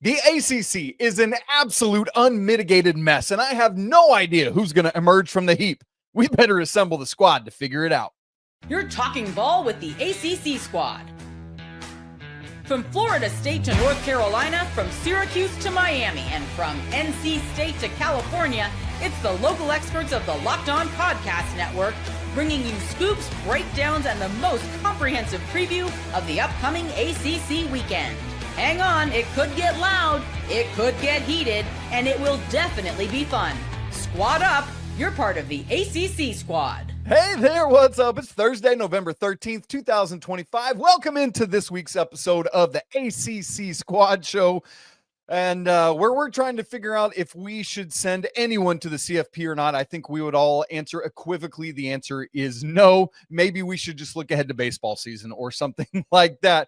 The ACC is an absolute unmitigated mess, and I have no idea who's going to emerge from the heap. We better assemble the squad to figure it out. You're talking ball with the ACC squad. From Florida State to North Carolina, from Syracuse to Miami, and from NC State to California, it's the local experts of the Locked On Podcast Network, bringing you scoops, breakdowns, and the most comprehensive preview of the upcoming ACC weekend. Hang on, it could get loud, it could get heated, and it will definitely be fun. Squad up, you're part of the ACC squad. Hey there, what's up? It's Thursday, November 13th, 2025. Welcome into this week's episode of the ACC Squad Show. And where we're trying to figure out if we should send anyone to the CFP or not. I think we would all answer equivocally. The answer is no. Maybe we should just look ahead to baseball season or something like that.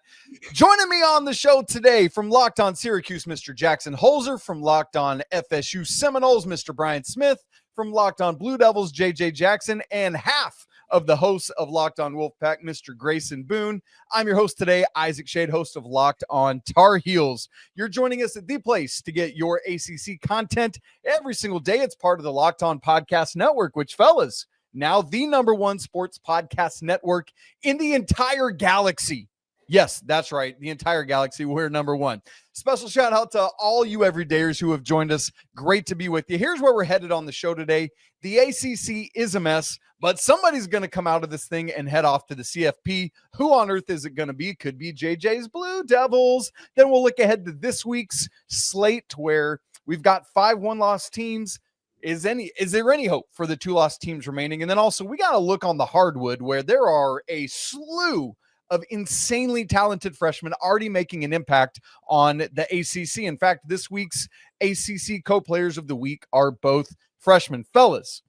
Joining me on the show today from Locked On Syracuse, Mr. Jackson Holzer. From Locked On FSU Seminoles, Mr. Brian Smith. From Locked On Blue Devils, JJ Jackson. And half of the hosts of Locked On Wolfpack, Mr. Grayson Boone. I'm your host today, Isaac Shade, host of Locked On Tar Heels. You're joining us at the place to get your ACC content every single day. It's part of the Locked On Podcast Network, which, fellas, now the #1 sports podcast network in the entire galaxy. Yes, that's right. The entire galaxy. We're #1. Special shout out to all you everydayers who have joined us. Great to be with you. Here's where we're headed on the show today. The ACC is a mess, but somebody's going to come out of this thing and head off to the CFP. Who on earth is it going to be? Could be JJ's Blue Devils. Then we'll look ahead to this week's slate where we've got 5 one-loss teams. Is there any hope for the 2 loss teams remaining? And then also we got to look on the hardwood where there are a slew of insanely talented freshmen already making an impact on the ACC. In fact, this week's ACC co-players of the week are both freshmen. Fellas,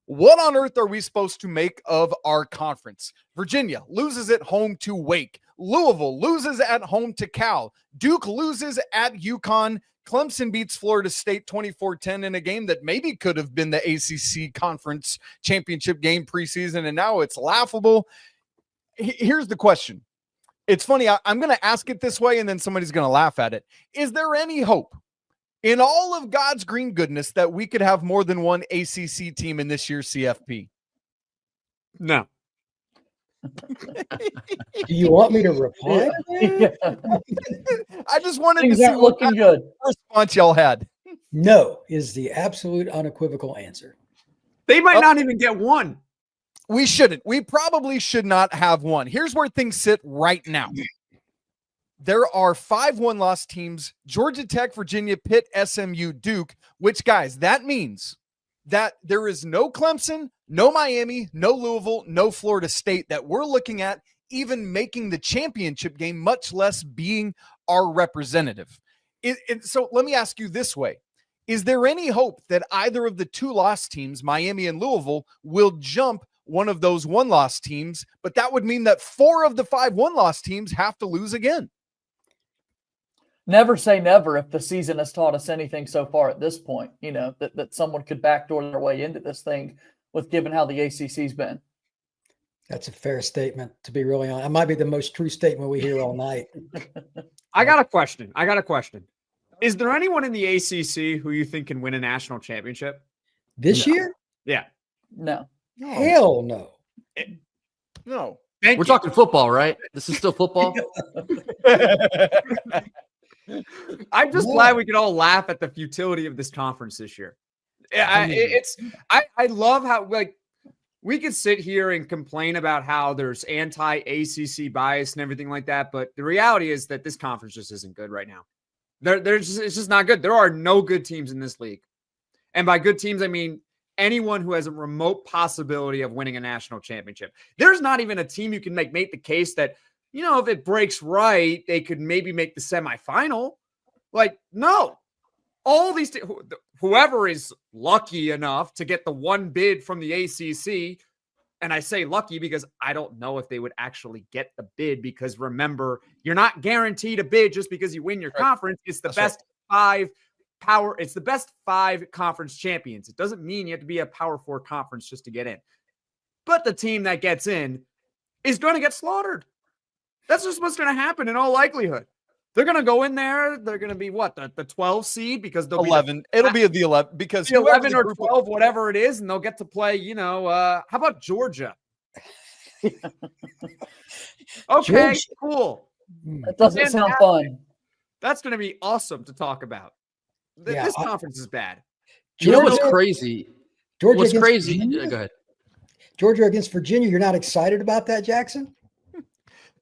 what on earth are we supposed to make of our conference? Virginia loses at home to Wake. Louisville loses at home to Cal. Duke loses at UConn. Clemson beats Florida State 24-10 in a game that maybe could have been the ACC conference championship game preseason, and now it's laughable. Here's the question. It's funny. I'm going to ask it this way, and then somebody's going to laugh at it. Is there any hope in all of God's green goodness that we could have more than one ACC team in this year's CFP? No. Do you want me to reply? I just wanted Things to see aren't looking good. Response y'all had. No is the absolute unequivocal answer. They might not even get one. We shouldn't. We probably should not have one. Here's where things sit right now. There are 5 one-loss teams: Georgia Tech, Virginia, Pitt, SMU, Duke, which, guys, that means that there is no Clemson, no Miami, no Louisville, no Florida State that we're looking at even making the championship game, much less being our representative. So let me ask you this way. Is there any hope that either of the 2 loss teams, Miami and Louisville, will jump one of those 1-loss teams? But that would mean that 4 of the 5 1-loss teams have to lose again. Never say never if the season has taught us anything so far at this point, that someone could backdoor their way into this thing with given how the ACC's been. That's a fair statement, to be really honest. It might be the most true statement we hear all night. I got a question. Is there anyone in the ACC who you think can win a national championship? This year? Yeah. No. Hell no. No. We're talking football, right? This is still football. I'm just glad we can all laugh at the futility of this conference this year. I love how we could sit here and complain about how there's anti-ACC bias and everything like that, but the reality is that this conference just isn't good right now. It's just not good. There are no good teams in this league, and by good teams I mean anyone who has a remote possibility of winning a national championship. There's not even a team you can make the case that, if it breaks right, they could maybe make the semifinal. No. All these whoever is lucky enough to get the one bid from the ACC, and I say lucky because I don't know if they would actually get the bid, because remember, you're not guaranteed a bid just because you win your conference. It's the best 5 it's the best 5 conference champions. It doesn't mean you have to be a Power 4 conference just to get in. But the team that gets in is going to get slaughtered. That's just what's going to happen in all likelihood. They're going to go in there. They're going to be what? The 12 seed because they'll 11. It'll be the 11 because be whoever 11 the or group 12, whatever it is, and they'll get to play, how about Georgia? Okay, Georgia. cool. That doesn't sound fun. That's going to be awesome to talk about. This conference is bad. You know what's Georgia- crazy? Georgia What's against crazy? Virginia? Go ahead. Georgia against Virginia. You're not excited about that, Jackson?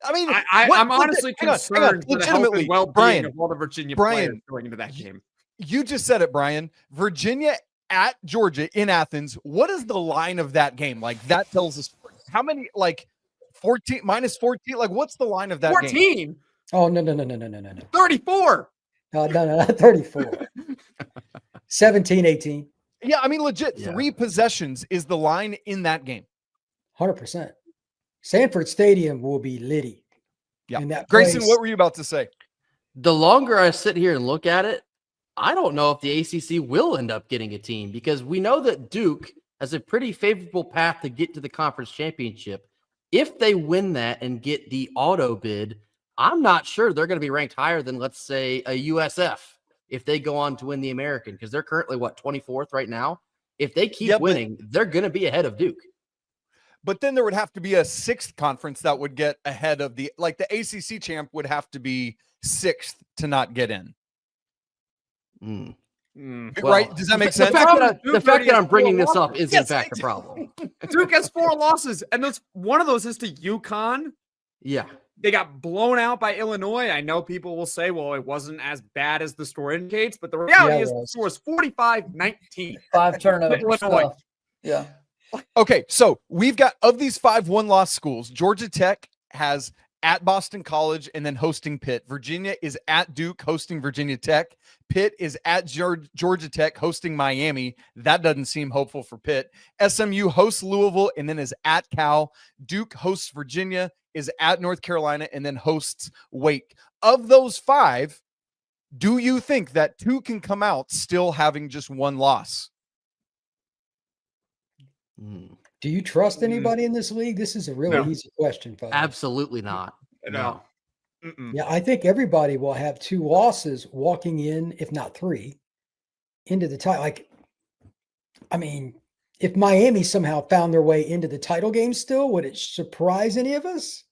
I mean, I'm honestly hang on, concerned for the health legitimately, and well-being Brian, of all the Virginia Brian, players going into that game. you just said it, Brian. Virginia at Georgia in Athens. What is the line of that game? Like that tells us how many, like 14 minus 14. Like what's the line of that 14? game? Oh, no. 34. No, not 34. 17, 18. Yeah, I mean, legit, Yeah. 3 possessions is the line in that game. 100%. Sanford Stadium will be litty. Yeah. In that Grayson, place. what were you about to say? The longer I sit here and look at it, I don't know if the ACC will end up getting a team because we know that Duke has a pretty favorable path to get to the conference championship. If they win that and get the auto bid, I'm not sure they're going to be ranked higher than, let's say, a USF if they go on to win the American because they're currently, 24th right now? If they keep winning, they're going to be ahead of Duke. But then there would have to be a 6th conference that would get ahead of the ACC champ would have to be 6th to not get in. Right? Does that make sense? The fact that I'm bringing this up is in Yes, fact a problem. Duke has 4 losses, and one of those is to UConn. Yeah. They got blown out by Illinois. I know people will say, well, it wasn't as bad as the story indicates, but the reality is the score is 45-19. 5 turnovers. Illinois. Yeah. Okay, so we've got, of these 5 one-loss schools, Georgia Tech has at Boston College and then hosting Pitt. Virginia is at Duke hosting Virginia Tech. Pitt is at Georgia Tech hosting Miami. That doesn't seem hopeful for Pitt. SMU hosts Louisville and then is at Cal. Duke hosts Virginia, is at North Carolina, and then hosts Wake. Of those 5, do you think that 2 can come out still having just 1 loss? Do you trust anybody in this league? This is a really easy question, folks. Absolutely not. No. Yeah, I think everybody will have 2 losses walking in, if not 3, into the title. If Miami somehow found their way into the title game still, would it surprise any of us?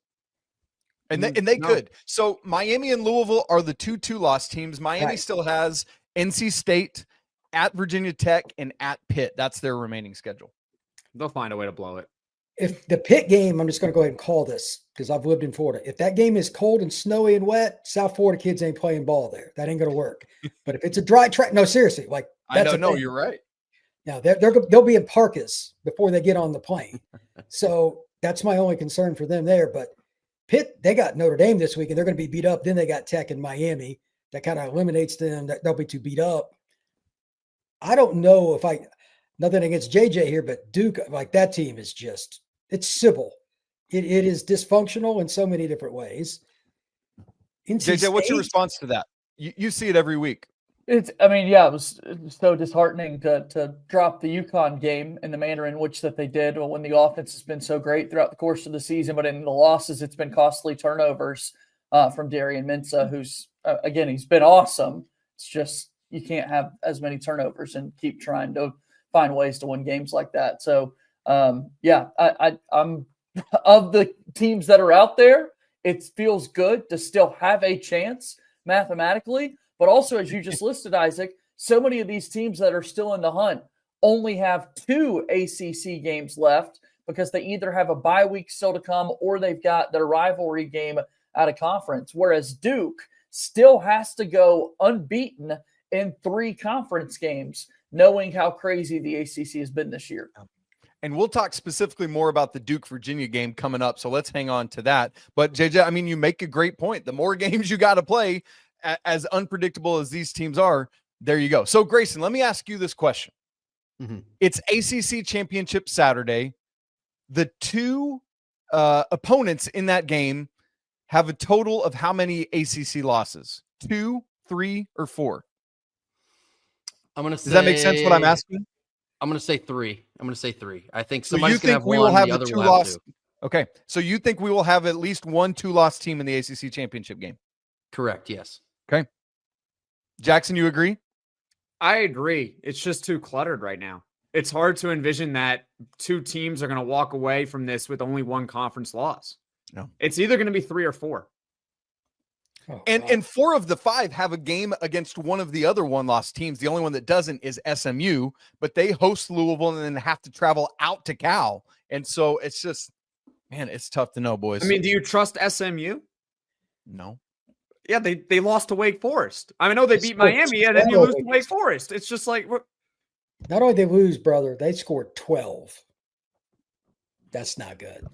And they could. So Miami and Louisville are the 2 loss teams. Miami still has NC State, at Virginia Tech, and at Pitt. That's their remaining schedule. They'll find a way to blow it. If the Pitt game, I'm just going to go ahead and call this because I've lived in Florida. If that game is cold and snowy and wet, South Florida kids ain't playing ball there. That ain't going to work. But if it's a dry track, no, seriously, I know, you're right. Now they'll be in parkas before they get on the plane. So that's my only concern for them there. But Pitt, they got Notre Dame this week and they're going to be beat up. Then they got Tech and Miami. That kind of eliminates them. They'll be too beat up. I don't know if nothing against JJ here, but Duke, that team is it's civil. It is dysfunctional in so many different ways. JJ, what's your response to that? You see it every week. It was so disheartening to drop the UConn game in the manner in which that they did when the offense has been so great throughout the course of the season, but in the losses, it's been costly turnovers from Darian Mensah, who's, again, he's been awesome. It's just you can't have as many turnovers and keep trying to find ways to win games like that. So, I'm of the teams that are out there, it feels good to still have a chance mathematically. But also, as you just listed, Isaac, so many of these teams that are still in the hunt only have 2 ACC games left because they either have a bye week still to come or they've got their rivalry game out of conference. Whereas Duke still has to go unbeaten in 3 conference games, knowing how crazy the ACC has been this year. And we'll talk specifically more about the Duke-Virginia game coming up, so let's hang on to that. But, JJ, you make a great point. The more games you got to play, as unpredictable as these teams are, there you go. So, Grayson, let me ask you this question. It's ACC Championship Saturday. The 2 opponents in that game have a total of how many ACC losses? 2, 3, or 4? Does that make sense what I'm asking? I'm going to say 3. I think So somebody's going to have one, the other will have 2. Okay. So you think we will have at least 1 2-loss team in the ACC Championship game? Correct. Yes. Okay. Jackson, you agree? I agree. It's just too cluttered right now. It's hard to envision that two teams are going to walk away from this with only one conference loss. No. It's either going to be 3 or 4. Oh, And God. and 4 of the 5 have a game against one of the other one-loss teams. The only one that doesn't is SMU, but they host Louisville and then have to travel out to Cal. And so it's just, man, it's tough to know, boys. I mean, do you trust SMU? no. Yeah, they lost to Wake Forest. I know they They beat scored Miami, and then you 12 lose to Wake Forest. It's just like, Not only they lose, brother, they scored 12. That's not good.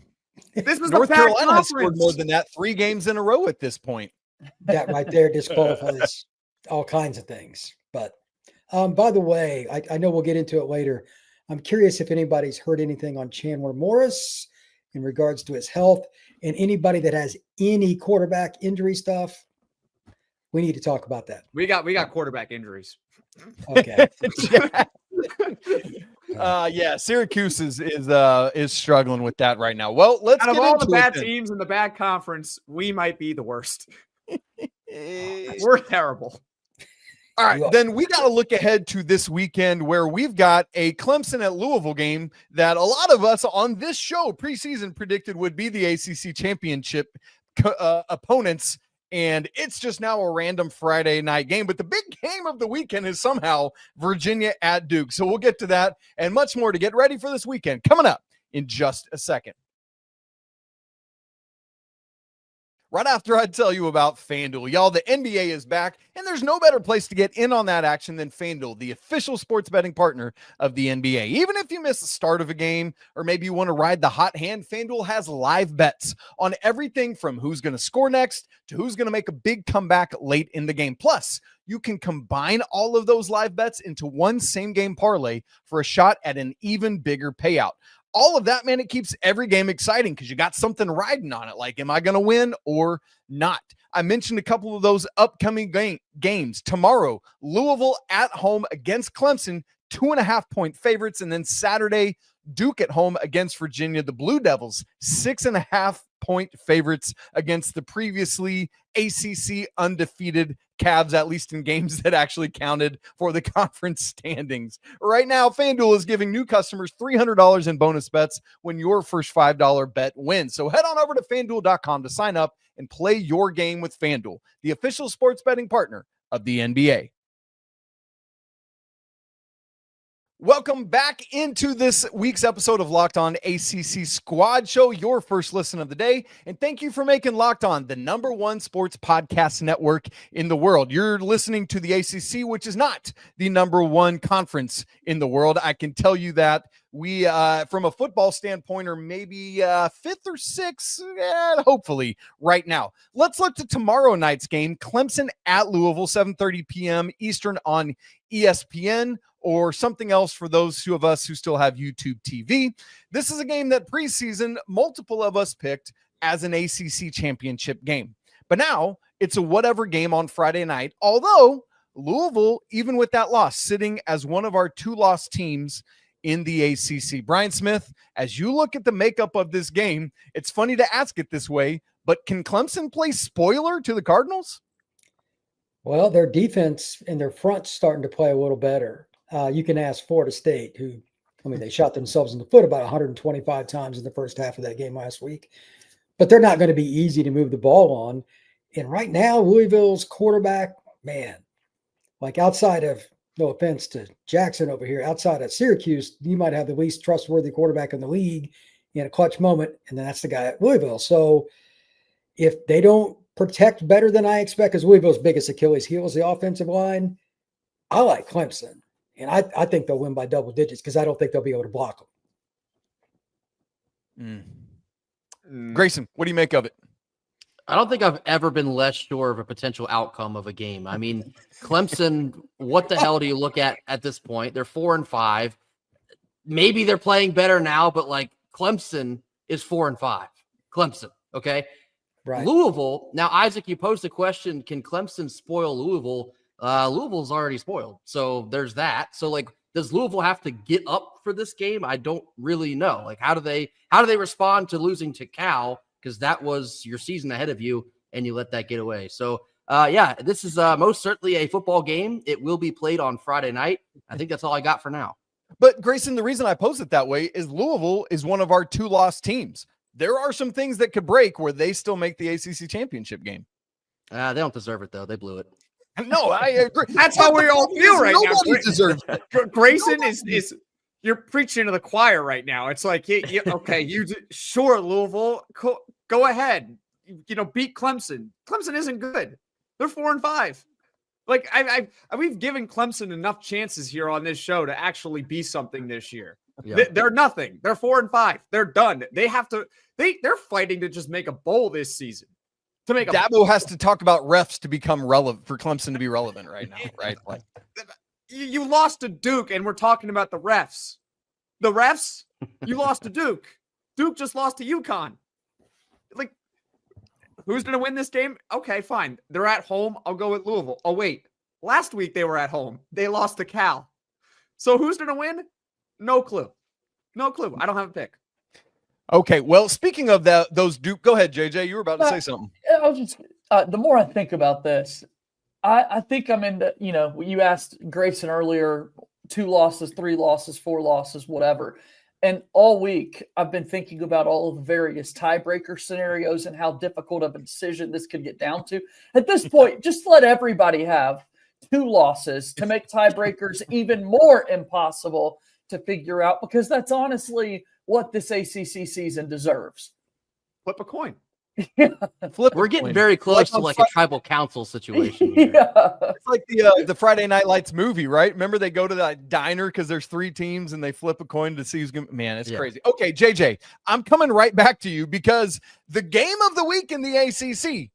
this is North the Pac Carolina has scored Conference. more than that 3 games in a row at this point. That right there disqualifies all kinds of things. But by the way, I know we'll get into it later. I'm curious if anybody's heard anything on Chandler Morris in regards to his health, and anybody that has any quarterback injury stuff. We need to talk about that. We got quarterback injuries. Okay. Yeah, Syracuse is struggling with that right now. Well, let's Out of get all into the bad it then. teams in the bad conference, we might be the worst. Eh, We're terrible. All right, Yeah. then we got to look ahead to this weekend where we've got a Clemson at Louisville game that a lot of us on this show preseason predicted would be the ACC championship opponents. And it's just now a random Friday night game. But the big game of the weekend is somehow Virginia at Duke. So we'll get to that and much more to get ready for this weekend coming up in just a second. Right after I tell you about FanDuel, y'all, the NBA is back, and there's no better place to get in on that action than FanDuel, the official sports betting partner of the NBA. Even if you miss the start of a game, or maybe you want to ride the hot hand, FanDuel has live bets on everything from who's going to score next to who's going to make a big comeback late in the game. Plus, you can combine all of those live bets into one same-game parlay for a shot at an even bigger payout. All of that, man, it keeps every game exciting because you got something riding on it. Like, am I going to win or not? I mentioned a couple of those upcoming games. Tomorrow, Louisville at home against Clemson, 2.5-point favorites. And then Saturday, Duke at home against Virginia. The Blue Devils, 6.5-point favorites against the previously ACC undefeated Cavs, at least in games that actually counted for the conference standings. Right now, FanDuel is giving new customers $300 in bonus bets when your first $5 bet wins. So head on over to FanDuel.com to sign up and play your game with FanDuel, the official sports betting partner of the NBA. Welcome back into this week's episode of Locked On ACC Squad Show, your first listen of the day. And thank you for making Locked On the #1 sports podcast network in the world. You're listening to the ACC, which is not the #1 conference in the world. I can tell you that. We, from a football standpoint, are maybe 5th or 6th, hopefully, right now. Let's look to tomorrow night's game, Clemson at Louisville, 7:30 p.m. Eastern on ESPN, or something else for those of us who still have YouTube TV. This is a game that preseason, multiple of us picked as an ACC championship game. But now it's a whatever game on Friday night, although Louisville, even with that loss, sitting as one of our 2-loss teams in the ACC. Brian Smith, as you look at the makeup of this game, it's funny to ask it this way, but can Clemson play spoiler to the Cardinals? Well, their defense and their front's starting to play a little better. You can ask Florida State, who, they shot themselves in the foot about 125 times in the first half of that game last week. But they're not going to be easy to move the ball on. And right now, Louisville's quarterback, man, like outside of, no offense to Jackson over here, outside of Syracuse, you might have the least trustworthy quarterback in the league in a clutch moment, and then that's the guy at Louisville. So if they don't protect better than I expect, because Louisville's biggest Achilles heel is the offensive line, I like Clemson. And I think they'll win by double digits because I don't think they'll be able to block them. Grayson, what do you make of it? I don't think I've ever been less sure of a potential outcome of a game. I mean, Clemson, what the hell do you look at this point? They're 4-5. Maybe they're playing better now, but like Clemson is 4-5. Clemson, okay? Right. Louisville, now, Isaac, you posed the question, can Clemson spoil Louisville? Louisville's already spoiled. So there's that. So like, does Louisville have to get up for this game? I don't really know. Like, how do they respond to losing to Cal? Because that was your season ahead of you and you let that get away. So Yeah, this is most certainly a football game. It will be played on Friday night. I think that's all I got for now. But Grayson, the reason I pose it that way is Louisville is one of our 2 lost teams. There are some things that could break where they still make the ACC championship game. They don't deserve it though. They blew it. No, I agree. That's how we all feel right now. Nobody deserves it. Grayson is you're preaching to the choir right now. It's like, okay, sure, Louisville, go ahead. Beat Clemson. Clemson isn't good. They're 4-5. Like we've given Clemson enough chances here on this show to actually be something this year. Yeah. They're nothing. They're 4-5. They're done. They have to. They're fighting to just make a bowl this season. To make Dabo has to talk about refs to become relevant for Clemson to be relevant right now, right? Like, you lost to Duke, and we're talking about the refs. The refs, you lost to Duke. Duke just lost to UConn. Like, who's going to win this game? Okay, fine. They're at home. I'll go with Louisville. Oh, wait. Last week they were at home. They lost to Cal. So who's going to win? No clue. No clue. I don't have a pick. okay, well, speaking of those Duke, go ahead, JJ. You were about to say something. I was just the more I think about this, I think I'm in the, you asked Grayson earlier, 2 losses, 3 losses, 4 losses, whatever. And all week I've been thinking about all of the various tiebreaker scenarios and how difficult of a decision this could get down to. At this point, just let everybody have 2 losses to make tiebreakers even more impossible to figure out, because that's honestly what this ACC season deserves. Flip a coin. We're getting very close to like a tribal council situation here. Yeah. It's like the Friday Night Lights movie, right? Remember they go to that diner because there's 3 teams and they flip a coin to see who's going to, man, it's crazy. Okay, JJ, I'm coming right back to you because the game of the week in the ACC,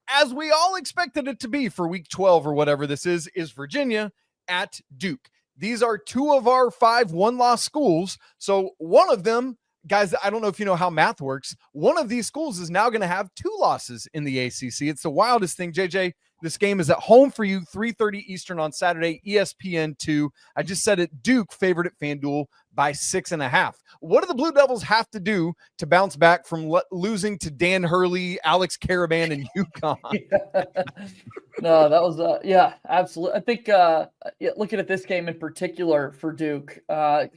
as we all expected it to be for week 12 or whatever this is Virginia at Duke. These are 2 of our 5 one-loss schools. So one of them, guys, I don't know if you know how math works. One of these schools is now going to have 2 losses in the ACC. It's the wildest thing. JJ, this game is at home for you, 3:30 Eastern on Saturday, ESPN2. I just said it, Duke favored at FanDuel by 6.5. What do the Blue Devils have to do to bounce back from losing to Dan Hurley, Alex Caravan, and UConn? No, that was absolutely. I think looking at this game in particular for Duke,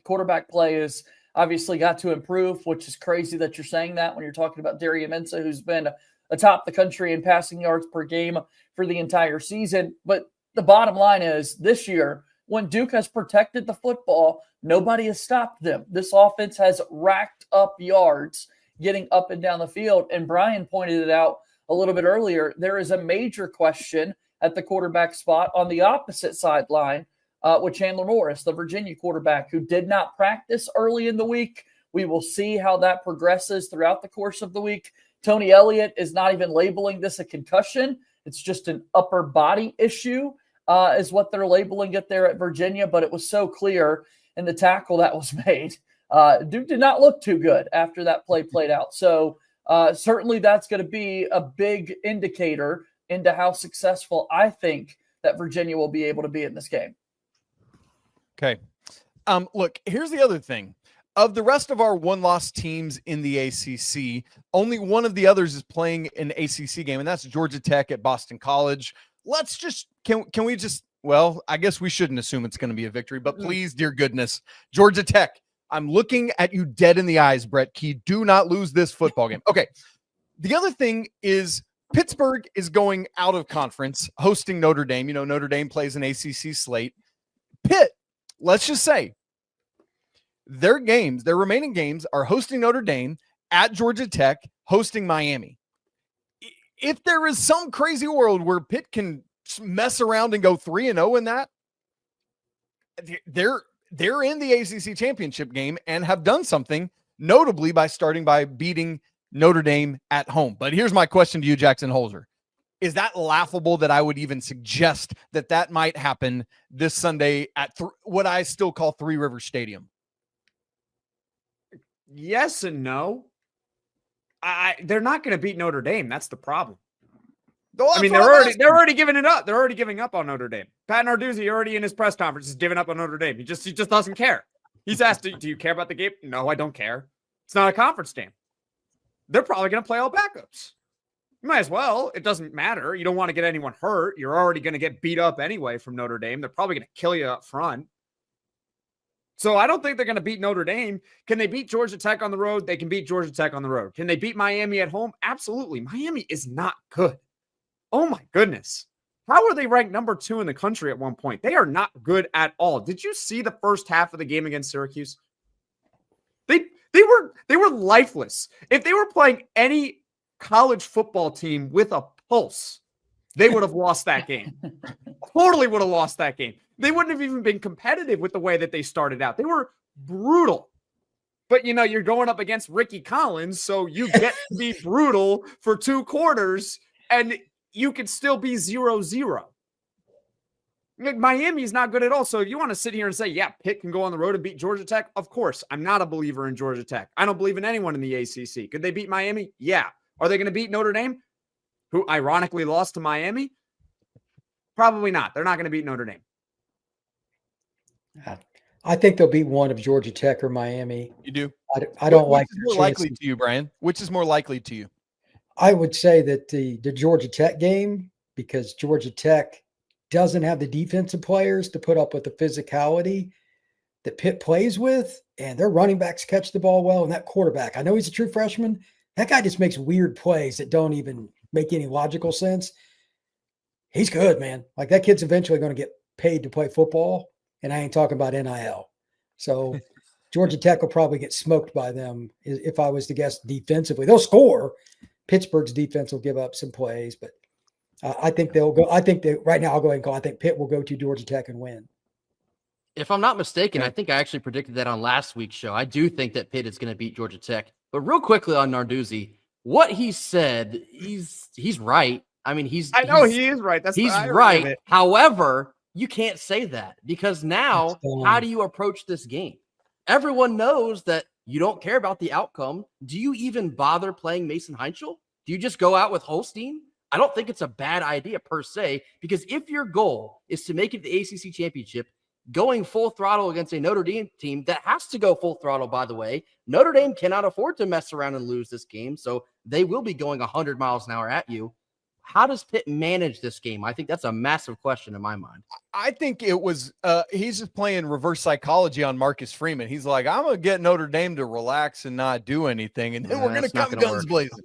quarterback play is obviously got to improve, which is crazy that you're saying that when you're talking about Darius Mensah, who's been atop the country in passing yards per game for the entire season. But the bottom line is this year, when Duke has protected the football, nobody has stopped them. This offense has racked up yards getting up and down the field. And Brian pointed it out a little bit earlier. There is a major question at the quarterback spot on the opposite sideline with Chandler Morris, the Virginia quarterback, who did not practice early in the week. We will see how that progresses throughout the course of the week. Tony Elliott is not even labeling this a concussion. It's just an upper body issue is what they're labeling it there at Virginia. But it was so clear in the tackle that was made. Duke did not look too good after that play played out. So certainly that's going to be a big indicator into how successful I think that Virginia will be able to be in this game. Okay. Look, here's the other thing. Of the rest of our one-loss teams in the ACC, only one of the others is playing an ACC game, and that's Georgia Tech at Boston College. Let's just can we just, well, I guess we shouldn't assume it's going to be a victory, but please, dear goodness, Georgia Tech, I'm looking at you dead in the eyes, Brett Key. Do not lose this football game. Okay. The other thing is Pittsburgh is going out of conference, hosting Notre Dame. You know, Notre Dame plays an ACC slate. Pitt, let's just say, their remaining games are hosting Notre Dame, at Georgia Tech, hosting Miami. If there is some crazy world where Pitt can mess around and go 3-0 in that, they're in the ACC championship game and have done something, notably by beating Notre Dame at home. But here's my question to you, Jackson Holzer. Is that laughable that I would even suggest that might happen this Sunday at what I still call Three Rivers Stadium? Yes and no. They're not going to beat Notre Dame. That's the problem. Well, I mean, they're already giving it up. They're already giving up on Notre Dame. Pat Narduzzi already in his press conference is giving up on Notre Dame. He just doesn't care. He's asked, "Do you care about the game?" No, I don't care. It's not a conference game. They're probably going to play all backups. You might as well. It doesn't matter. You don't want to get anyone hurt. You're already going to get beat up anyway from Notre Dame. They're probably going to kill you up front. So I don't think they're going to beat Notre Dame. Can they beat Georgia Tech on the road? They can beat Georgia Tech on the road. Can they beat Miami at home? Absolutely. Miami is not good. Oh my goodness. How are they ranked number 2 in the country at one point? They are not good at all. Did you see the first half of the game against Syracuse? They were lifeless. If they were playing any college football team with a pulse, they would have lost that game. Totally would have lost that game. They wouldn't have even been competitive with the way that they started out. They were brutal. But, you're going up against Ricky Collins, so you get to be brutal for 2 quarters, and you could still be 0-0. Miami's not good at all. So if you want to sit here and say, yeah, Pitt can go on the road and beat Georgia Tech, of course. I'm not a believer in Georgia Tech. I don't believe in anyone in the ACC. Could they beat Miami? Yeah. Are they going to beat Notre Dame, who ironically lost to Miami? Probably not. They're not going to beat Notre Dame. I think they'll beat one of Georgia Tech or Miami. You do? I don't like Which is more likely to you, Brian? Which is more likely to you? I would say that the Georgia Tech game, because Georgia Tech doesn't have the defensive players to put up with the physicality that Pitt plays with, and their running backs catch the ball well, and that quarterback, I know he's a true freshman. That guy just makes weird plays that don't even make any logical sense. He's good, man. Like, that kid's eventually going to get paid to play football, and I ain't talking about NIL. So Georgia Tech will probably get smoked by them if I was to guess defensively. They'll score. Pittsburgh's defense will give up some plays, but I think they'll go. I think that right now I'll go ahead and call. I think Pitt will go to Georgia Tech and win. If I'm not mistaken, I think I actually predicted that on last week's show. I do think that Pitt is going to beat Georgia Tech. But real quickly on Narduzzi, what he said, he's right. I mean, he is right. He's right. However, you can't say that because now, how do you approach this game? Everyone knows that you don't care about the outcome. Do you even bother playing Mason Heinschel? Do you just go out with Holstein? I don't think it's a bad idea per se, because if your goal is to make it the ACC championship, going full throttle against a Notre Dame team that has to go full throttle, by the way, Notre Dame cannot afford to mess around and lose this game, so they will be going 100 miles an hour at you. How does Pitt manage this game? I think that's a massive question in my mind. I think it was he's just playing reverse psychology on Marcus Freeman. He's like, I'm going to get Notre Dame to relax and not do anything, and then we're going to come guns blazing.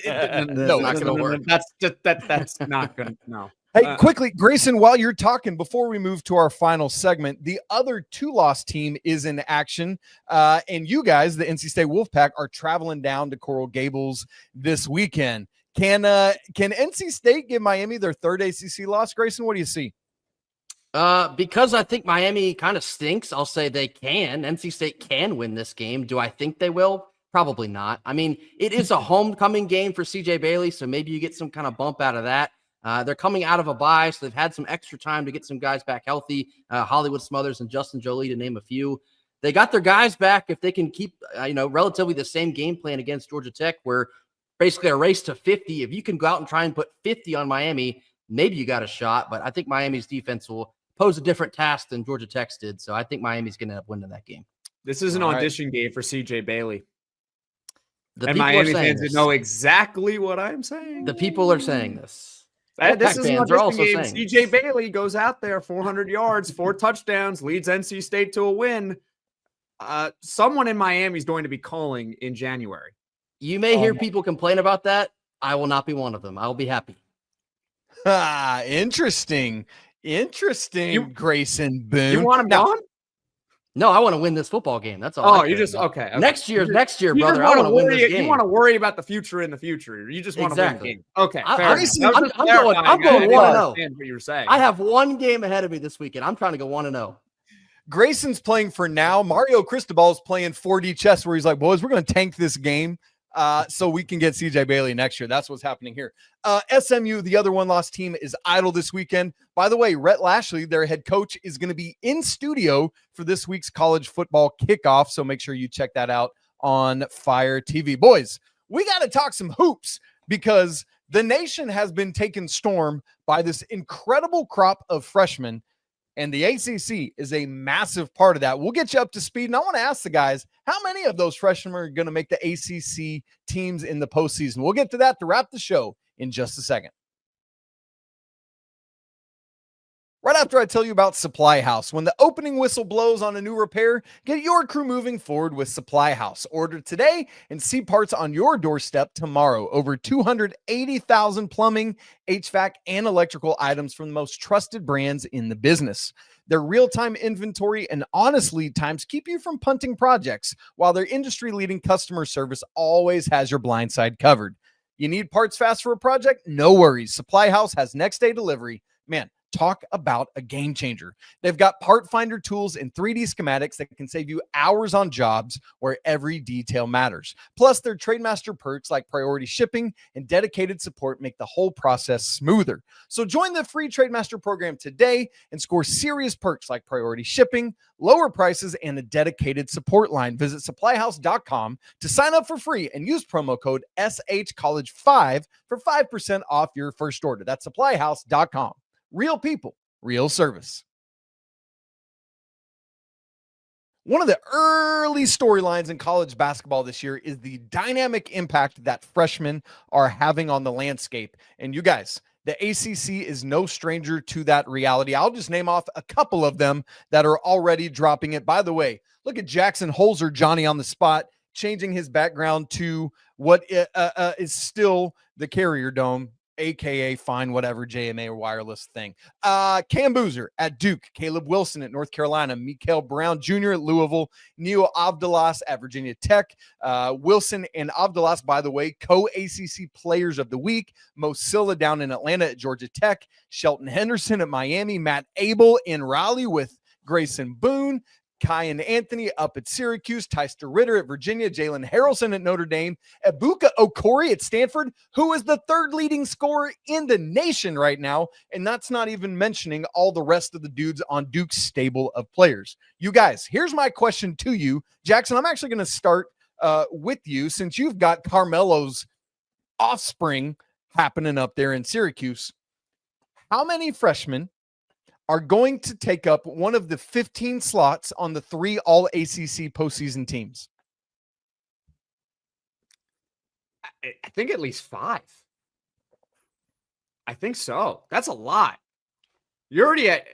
No, not going to work. That's not going to, no. Hey, quickly, Grayson, while you're talking, before we move to our final segment, the other 2-loss team is in action. And you guys, the NC State Wolfpack, are traveling down to Coral Gables this weekend. Can NC State give Miami their 3rd ACC loss? Grayson, what do you see? Because I think Miami kind of stinks, I'll say they can. NC State can win this game. Do I think they will? Probably not. I mean, it is a homecoming game for CJ Bailey, so maybe you get some kind of bump out of that. They're coming out of a bye, so they've had some extra time to get some guys back healthy. Hollywood Smothers and Justin Jolie, to name a few. They got their guys back if they can keep, relatively the same game plan against Georgia Tech, where basically a race to 50. If you can go out and try and put 50 on Miami, maybe you got a shot. But I think Miami's defense will pose a different task than Georgia Tech's did. So I think Miami's going to end up winning that game. This is an audition game for CJ Bailey. And Miami fans know exactly what I'm saying. The people are saying this. This is an audition game. CJ Bailey goes out there, 400 yards, 4 touchdowns, leads NC State to a win. Someone in Miami is going to be calling in January. You may hear people complain about that. I will not be one of them. I will be happy. Interesting. Grayson Boone. You want him gone? No, I want to win this football game. That's all. Oh, you just okay. Next year, brother. I want to win this game. You want to worry about the future in the future. You just want to win the game. Okay, I'm going 1-0. What you were saying. I have one game ahead of me this weekend. I'm trying to go 1-0. Grayson's playing for now. Mario Cristobal is playing 4D chess, where he's like, boys, we're going to tank this game so we can get CJ Bailey next year. That's what's happening here. SMU, the other 1-loss team, is idle this weekend. By the way, Rhett Lashley, their head coach, is going to be in studio for this week's college football kickoff. So make sure you check that out on Fire TV. Boys, we got to talk some hoops because the nation has been taken storm by this incredible crop of freshmen, and the ACC is a massive part of that. We'll get you up to speed, and I want to ask the guys, how many of those freshmen are going to make the ACC teams in the postseason? We'll get to that to wrap the show in just a second. Right after I tell you about Supply House, when the opening whistle blows on a new repair, get your crew moving forward with Supply House. Order today and see parts on your doorstep tomorrow. Over 280,000 plumbing, HVAC, and electrical items from the most trusted brands in the business. Their real-time inventory and honest lead times keep you from punting projects, while their industry-leading customer service always has your blind side covered. You need parts fast for a project? No worries. Supply House has next-day delivery. Man, talk about a game changer. They've got part finder tools and 3D schematics that can save you hours on jobs where every detail matters. Plus, their Trademaster perks like priority shipping and dedicated support make the whole process smoother. So join the free Trademaster program today and score serious perks like priority shipping, lower prices, and a dedicated support line. Visit supplyhouse.com to sign up for free and use promo code SHCollege5 for 5% off your first order. That's supplyhouse.com. Real people, real service. One of the early storylines in college basketball this year is the dynamic impact that freshmen are having on the landscape. And you guys, the ACC is no stranger to that reality. I'll just name off a couple of them that are already dropping it. By the way, look at Jackson Holzer, Johnny on the spot, changing his background to what is still the Carrier Dome, AKA fine, whatever, JMA or wireless thing. Cam Boozer at Duke, Caleb Wilson at North Carolina, Mikael Brown Jr. at Louisville, Neo Avdilas at Virginia Tech. Wilson and Avdilas, by the way, co-ACC Players of the Week. Mo Silla down in Atlanta at Georgia Tech. Shelton Henderson at Miami. Matt Abel in Raleigh with Grayson Boone. Kyan Anthony up at Syracuse, Tyster Ritter at Virginia, Jalen Harrelson at Notre Dame, Ebuka Okori at Stanford, who is the third leading scorer in the nation right now. And that's not even mentioning all the rest of the dudes on Duke's stable of players. You guys, here's my question to you. Jackson, I'm actually going to start with you since you've got Carmelo's offspring happening up there in Syracuse. How many freshmen are going to take up one of the 15 slots on the 3 All-ACC postseason teams? I think at least 5. I think so. That's a lot. You're already at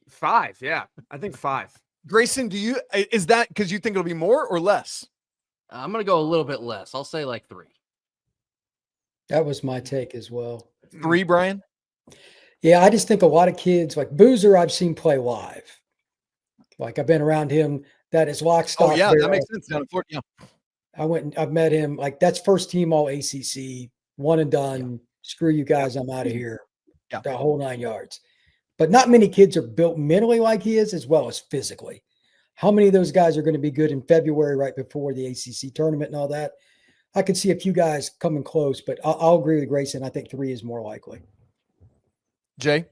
5. Yeah, I think 5. Grayson, is that because you think it'll be more or less? I'm going to go a little bit less. I'll say like 3. That was my take as well. 3, Brian? Yeah, I just think a lot of kids like Boozer I've seen play live. Like I've been around him. That is lock, stock, Oh, yeah, barrel. that makes sense. Down in Florida, yeah. I went and I've met him. Like that's first team all ACC, one and done. Yeah. Screw you guys, I'm out of here. Yeah. The whole 9 yards. But not many kids are built mentally like he is as well as physically. How many of those guys are going to be good in February right before the ACC tournament and all that? I could see a few guys coming close, but I'll agree with Grayson. I think 3 is more likely. Jay?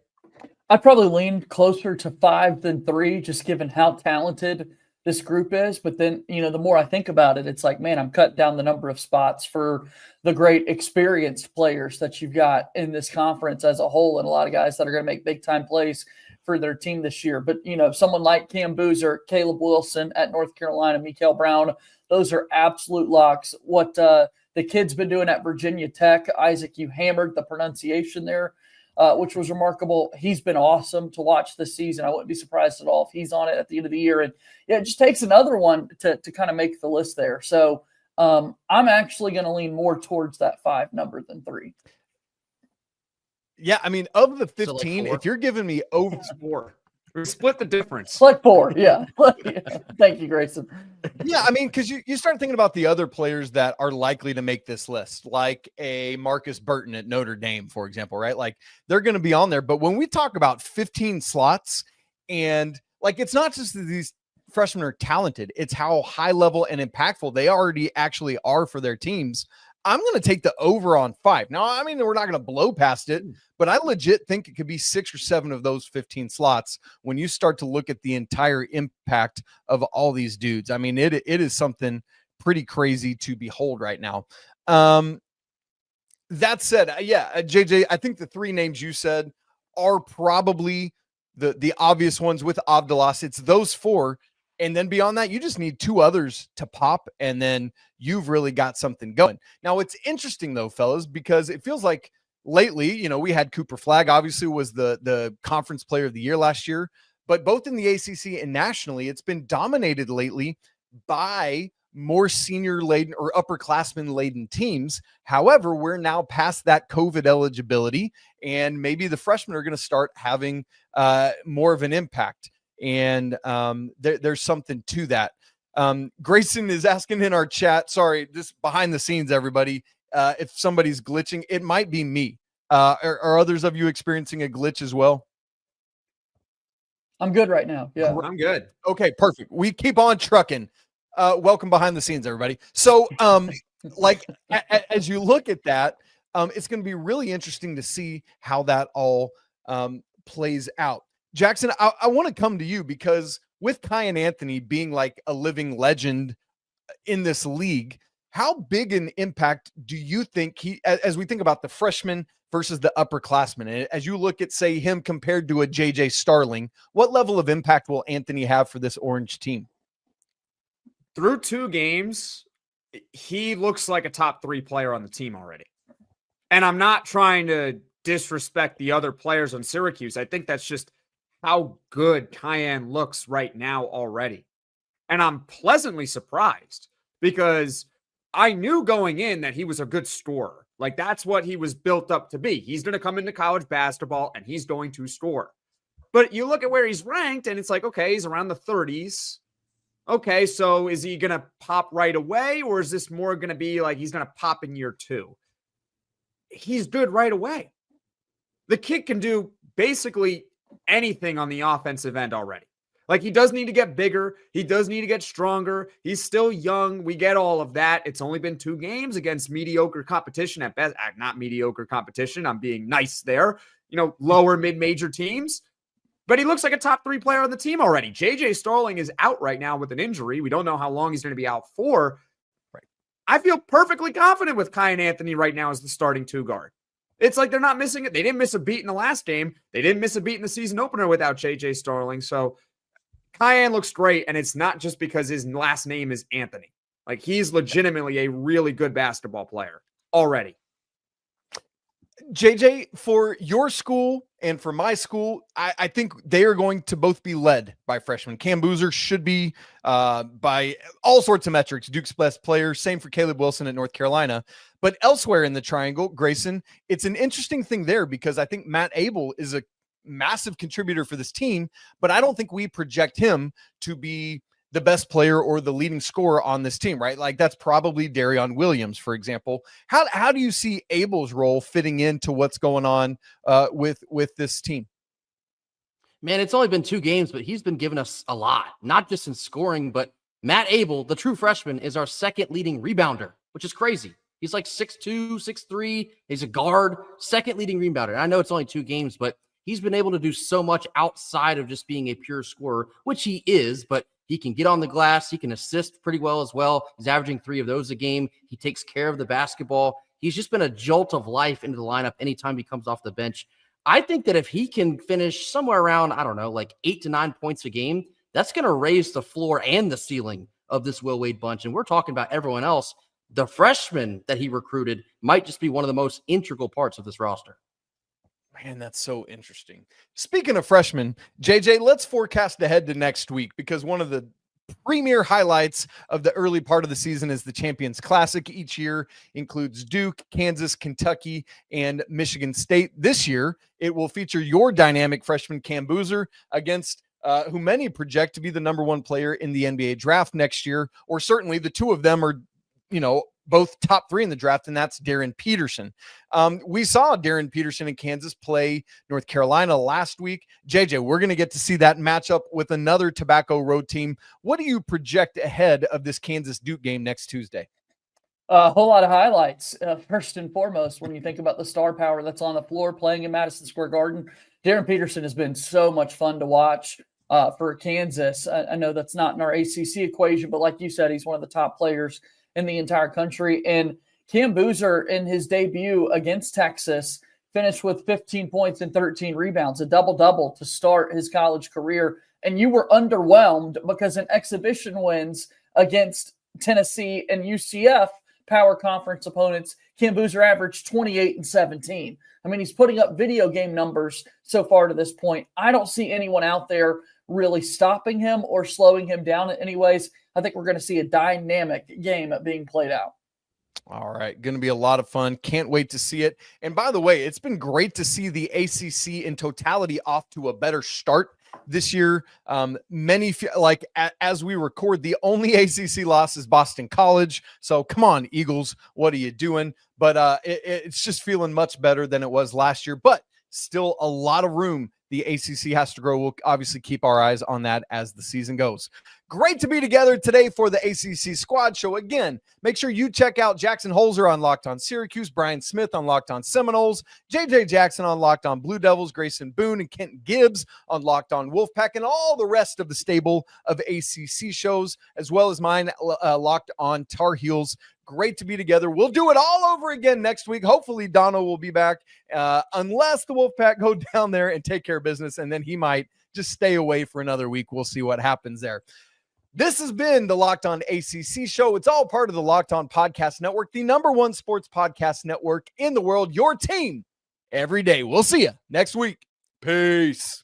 I'd probably lean closer to 5 than 3, just given how talented this group is. But then, the more I think about it, it's like, man, I'm cutting down the number of spots for the great experienced players that you've got in this conference as a whole, and a lot of guys that are going to make big time plays for their team this year. But, someone like Cam Boozer, Caleb Wilson at North Carolina, Mikael Brown, those are absolute locks. What the kid's been doing at Virginia Tech, Isaac, you hammered the pronunciation there, which was remarkable. He's been awesome to watch this season. I wouldn't be surprised at all if he's on it at the end of the year. And yeah, it just takes another one to kind of make the list there. So I'm actually going to lean more towards that 5 number than 3. Yeah, I mean, of the So, like 15, 4? if you're giving me over 4. We split the difference. It's like 4, yeah. Thank you, Grayson. Yeah, I mean, because you start thinking about the other players that are likely to make this list, like a Marcus Burton at Notre Dame, for example, right? Like they're going to be on there. But when we talk about 15 slots, and like it's not just that these freshmen are talented, it's how high level and impactful they already actually are for their teams. I'm going to take the over on 5. Now, I mean, we're not going to blow past it, but I legit think it could be 6 or 7 of those 15 slots when you start to look at the entire impact of all these dudes. I mean, it is something pretty crazy to behold right now. That said, yeah, JJ, I think the 3 names you said are probably the obvious ones with Avdilas. It's those 4. And then beyond that, you just need 2 others to pop, and then you've really got something going. Now, it's interesting, though, fellas, because it feels like lately, we had Cooper Flagg, obviously was the conference player of the year last year, but both in the ACC and nationally, it's been dominated lately by more senior laden or upperclassmen laden teams. However, we're now past that COVID eligibility, and maybe the freshmen are going to start having more of an impact. And there's something to that. Grayson is asking in our chat, sorry, just behind the scenes, everybody, if somebody's glitching, it might be me. Are others of you experiencing a glitch as well? I'm good right now. Yeah, I'm good. Okay, perfect. We keep on trucking. Welcome behind the scenes, everybody. So, as you look at that, it's going to be really interesting to see how that all plays out. Jackson, I want to come to you because with Carmelo Anthony being like a living legend in this league, how big an impact do you think as we think about the freshmen versus the upperclassmen, and as you look at, say, him compared to a JJ Starling, what level of impact will Anthony have for this Orange team? Through 2 games, he looks like a top 3 player on the team already. And I'm not trying to disrespect the other players on Syracuse. I think that's just how good Cayenne looks right now already. And I'm pleasantly surprised because I knew going in that he was a good scorer. Like, that's what he was built up to be. He's going to come into college basketball and he's going to score. But you look at where he's ranked and it's like, okay, he's around the 30s. Okay, so is he going to pop right away, or is this more going to be like he's going to pop in year 2? He's good right away. The kid can do basically anything on the offensive end already. Like, he does need to get bigger. He does need to get stronger. He's still young. We get all of that. It's only been 2 games against mediocre competition at best. Not mediocre competition. I'm being nice there. Lower mid-major teams. But he looks like a top 3 player on the team already. JJ Starling is out right now with an injury. We don't know how long he's going to be out for. Right. I feel perfectly confident with Carmelo Anthony right now as the starting 2 guard. It's like they're not missing it. They didn't miss a beat in the last game. They didn't miss a beat in the season opener without JJ Starling. So Cayenne looks great, and it's not just because his last name is Anthony. Like, he's legitimately a really good basketball player already. JJ, for your school and for my school, I think they are going to both be led by freshmen. Cam Boozer should be by all sorts of metrics Duke's best player. Same for Caleb Wilson at North Carolina. But elsewhere in the triangle, Grayson, it's an interesting thing there because I think Matt Abel is a massive contributor for this team, but I don't think we project him to be the best player or the leading scorer on this team, right? Like, that's probably Darion Williams, for example. How do you see Abel's role fitting into what's going on with this team? Man, it's only been 2 games, but he's been giving us a lot, not just in scoring, but Matt Abel, the true freshman, is our 2nd leading rebounder, which is crazy. He's like 6'2", 6'3". He's a guard, 2nd leading rebounder. I know it's only 2 games, but he's been able to do so much outside of just being a pure scorer, which he is, but he can get on the glass. He can assist pretty well as well. He's averaging 3 of those a game. He takes care of the basketball. He's just been a jolt of life into the lineup anytime he comes off the bench. I think that if he can finish somewhere around, I don't know, like 8 to 9 points a game, that's going to raise the floor and the ceiling of this Will Wade bunch. And we're talking about everyone else. The freshmen that he recruited might just be one of the most integral parts of this roster. Man, that's so interesting. Speaking of freshmen, JJ, let's forecast ahead to next week because one of the premier highlights of the early part of the season is the Champions Classic. Each year includes Duke, Kansas, Kentucky, and Michigan State. This year, it will feature your dynamic freshman Cam Boozer against who many project to be the number 1 player in the NBA draft next year, or certainly the 2 of them are, both top 3 in the draft, and that's Darren Peterson. We saw Darren Peterson in Kansas play North Carolina last week. JJ, we're going to get to see that matchup with another Tobacco Road team. What do you project ahead of this Kansas-Duke game next Tuesday? A whole lot of highlights. First and foremost, when you think about the star power that's on the floor playing in Madison Square Garden, Darren Peterson has been so much fun to watch for Kansas. I know that's not in our ACC equation, but like you said, he's one of the top players in the entire country. And Cam Boozer, in his debut against Texas, finished with 15 points and 13 rebounds, a double-double to start his college career. And you were underwhelmed because in exhibition wins against Tennessee and UCF, power conference opponents. Cam Boozer averaged 28-17. I mean, he's putting up video game numbers so far to this point. I don't see anyone out there really stopping him or slowing him down in any ways. I think we're going to see a dynamic game being played out. All right. Going to be a lot of fun. Can't wait to see it. And by the way, it's been great to see the ACC in totality off to a better start this year. As we record, the only ACC loss is Boston College. So come on, Eagles, what are you doing? But it's just feeling much better than it was last year, but still a lot of room the ACC has to grow. We'll obviously keep our eyes on that as the season goes. Great to be together today for the ACC Squad Show. Again, make sure you check out Jackson Holzer on Locked On Syracuse, Brian Smith on Locked On Seminoles, JJ Jackson on Locked On Blue Devils, Grayson Boone and Kent Gibbs on Locked On Wolfpack, and all the rest of the stable of ACC shows, as well as mine, Locked On Tar Heels. Great to be together. We'll do it all over again next week. Hopefully, Dono will be back, unless the Wolfpack go down there and take care of business, and then he might just stay away for another week. We'll see what happens there. This has been the Locked On ACC show. It's all part of the Locked On Podcast Network, the #1 sports podcast network in the world. Your team every day. We'll see you next week. Peace.